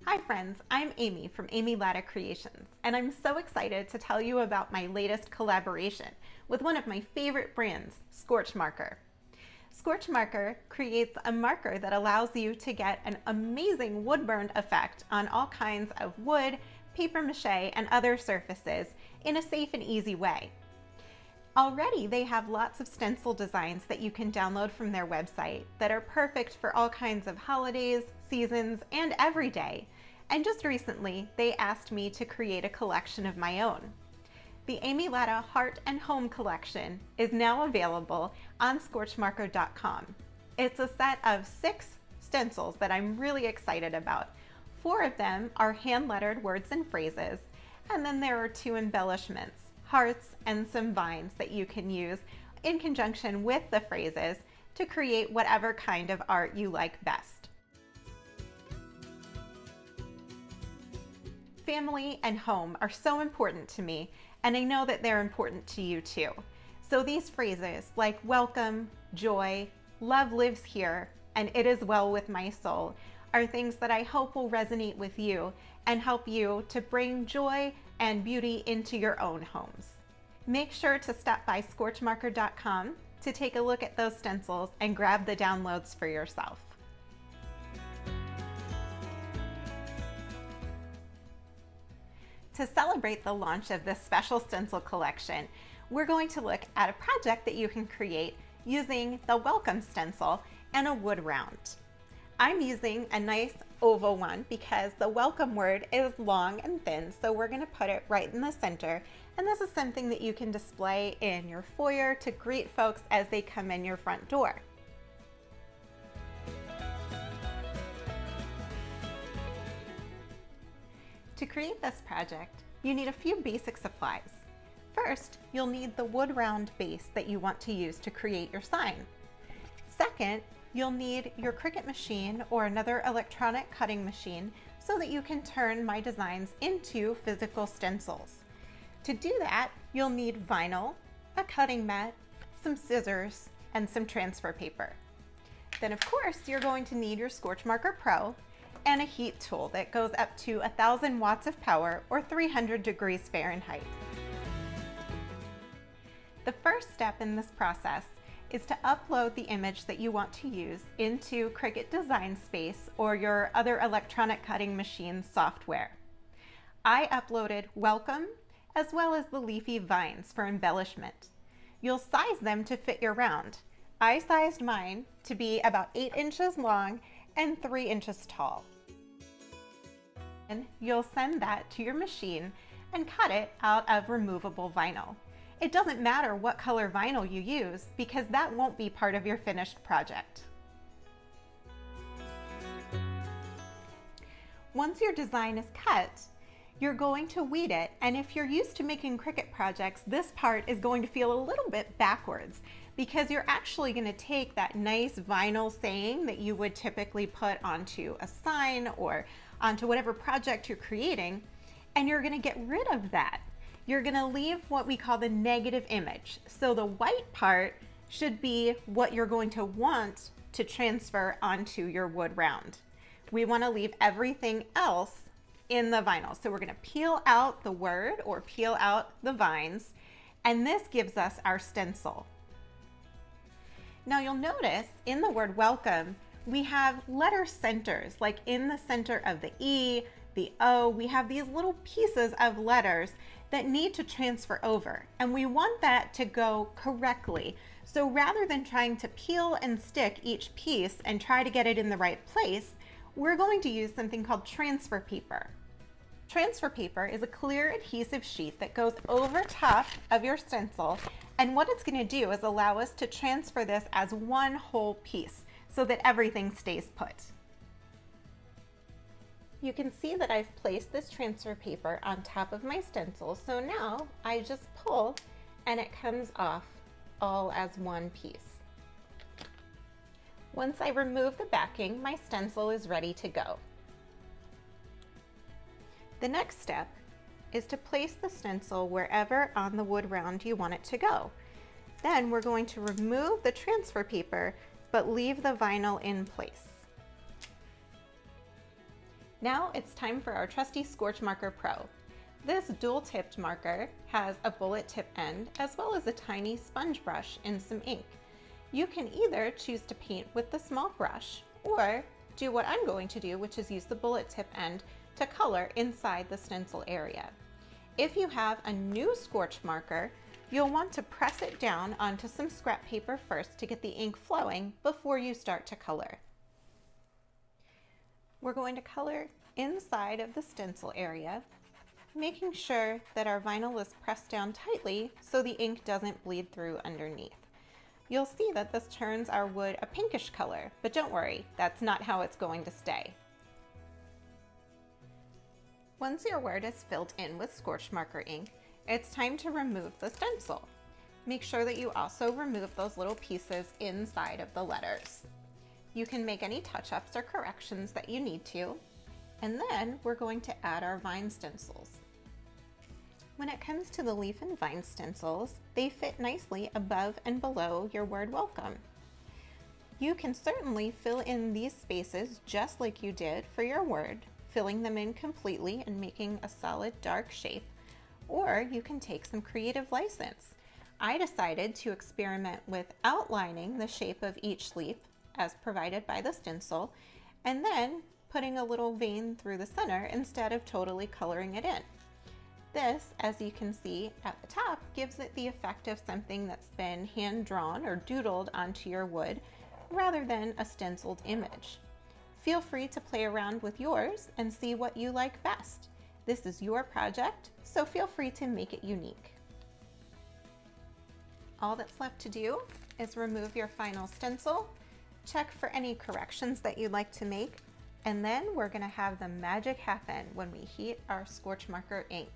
Hi friends, I'm Amy from Amy Latta Creations, and I'm so excited to tell you about my latest collaboration with one of my favorite brands, Scorch Marker. Scorch Marker creates a marker that allows you to get an amazing wood-burned effect on all kinds of wood, paper mache, and other surfaces in a safe and easy way. Already they have lots of stencil designs that you can download from their website that are perfect for all kinds of holidays, seasons, and every day. And just recently, they asked me to create a collection of my own. The Amy Latta Heart and Home collection is now available on scorchmarker.com. It's a set of 6 stencils that I'm really excited about. 4 of them are hand-lettered words and phrases, and then there are 2 embellishments, hearts and some vines that you can use in conjunction with the phrases to create whatever kind of art you like best. Family and home are so important to me, and I know that they're important to you too. So these phrases like welcome, joy, love lives here, and it is well with my soul are things that I hope will resonate with you and help you to bring joy and beauty into your own homes. Make sure to stop by scorchmarker.com to take a look at those stencils and grab the downloads for yourself. To celebrate the launch of this special stencil collection, we're going to look at a project that you can create using the welcome stencil and a wood round. I'm using a nice oval one because the welcome word is long and thin, so we're going to put it right in the center. And this is something that you can display in your foyer to greet folks as they come in your front door. To create this project, you need a few basic supplies. First, you'll need the wood round base that you want to use to create your sign. Second, you'll need your Cricut machine or another electronic cutting machine so that you can turn my designs into physical stencils. To do that, you'll need vinyl, a cutting mat, some scissors, and some transfer paper. Then of course, you're going to need your Scorch Marker Pro and a heat tool that goes up to 1000 watts of power or 300 degrees Fahrenheit. The first step in this process is to upload the image that you want to use into Cricut Design Space or your other electronic cutting machine software. I uploaded welcome as well as the leafy vines for embellishment. You'll size them to fit your round. I sized mine to be about 8 inches long and 3 inches tall. And you'll send that to your machine and cut it out of removable vinyl. It doesn't matter what color vinyl you use because that won't be part of your finished project. Once your design is cut, you're going to weed it, and if you're used to making Cricut projects, this part is going to feel a little bit backwards because you're actually going to take that nice vinyl saying that you would typically put onto a sign or onto whatever project you're creating, and you're going to get rid of that. You're going to leave what we call the negative image. So the white part should be what you're going to want to transfer onto your wood round. We want to leave everything else in the vinyl. So we're going to peel out the word or peel out the vines, and this gives us our stencil. Now you'll notice in the word welcome, we have letter centers, like in the center of the E, the O, we have these little pieces of letters that need to transfer over, and we want that to go correctly. So rather than trying to peel and stick each piece and try to get it in the right place, we're going to use something called transfer paper. Transfer paper is a clear adhesive sheet that goes over top of your stencil, and what it's going to do is allow us to transfer this as one whole piece so that everything stays put. You can see that I've placed this transfer paper on top of my stencil, so now I just pull and it comes off all as one piece. Once I remove the backing, my stencil is ready to go. The next step is to place the stencil wherever on the wood round you want it to go. Then we're going to remove the transfer paper but leave the vinyl in place. Now it's time for our trusty Scorch Marker Pro. This dual-tipped marker has a bullet tip end as well as a tiny sponge brush and some ink. You can either choose to paint with the small brush or do what I'm going to do, which is use the bullet tip end to color inside the stencil area. If you have a new Scorch marker, you'll want to press it down onto some scrap paper first to get the ink flowing before you start to color. We're going to color inside of the stencil area, making sure that our vinyl is pressed down tightly so the ink doesn't bleed through underneath. You'll see that this turns our wood a pinkish color, but don't worry, that's not how it's going to stay. Once your word is filled in with Scorch Marker ink, it's time to remove the stencil. Make sure that you also remove those little pieces inside of the letters. You can make any touch-ups or corrections that you need to, and then we're going to add our vine stencils. When it comes to the leaf and vine stencils, they fit nicely above and below your word welcome. You can certainly fill in these spaces just like you did for your word, filling them in completely and making a solid dark shape, or you can take some creative license. I decided to experiment with outlining the shape of each leaf as provided by the stencil, and then putting a little vein through the center instead of totally coloring it in. This, as you can see at the top, gives it the effect of something that's been hand-drawn or doodled onto your wood rather than a stenciled image. Feel free to play around with yours and see what you like best. This is your project, so feel free to make it unique. All that's left to do is remove your final stencil, check for any corrections that you'd like to make, and then we're going to have the magic happen when we heat our Scorch Marker ink.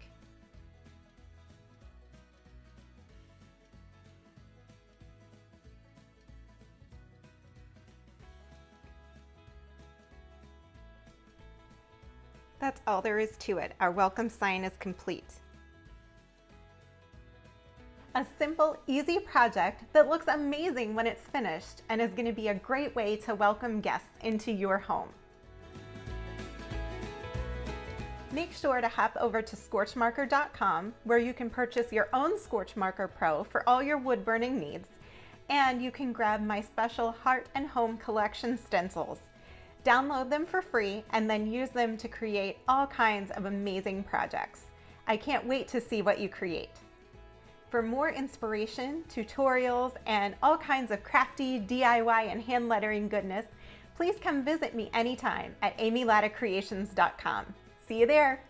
That's all there is to it. Our welcome sign is complete. A simple, easy project that looks amazing when it's finished and is going to be a great way to welcome guests into your home. Make sure to hop over to scorchmarker.com where you can purchase your own Scorch Marker Pro for all your wood burning needs, and you can grab my special Heart and Home Collection stencils. Download them for free and then use them to create all kinds of amazing projects. I can't wait to see what you create. For more inspiration, tutorials, and all kinds of crafty DIY and hand lettering goodness, please come visit me anytime at amylattacreations.com. See you there!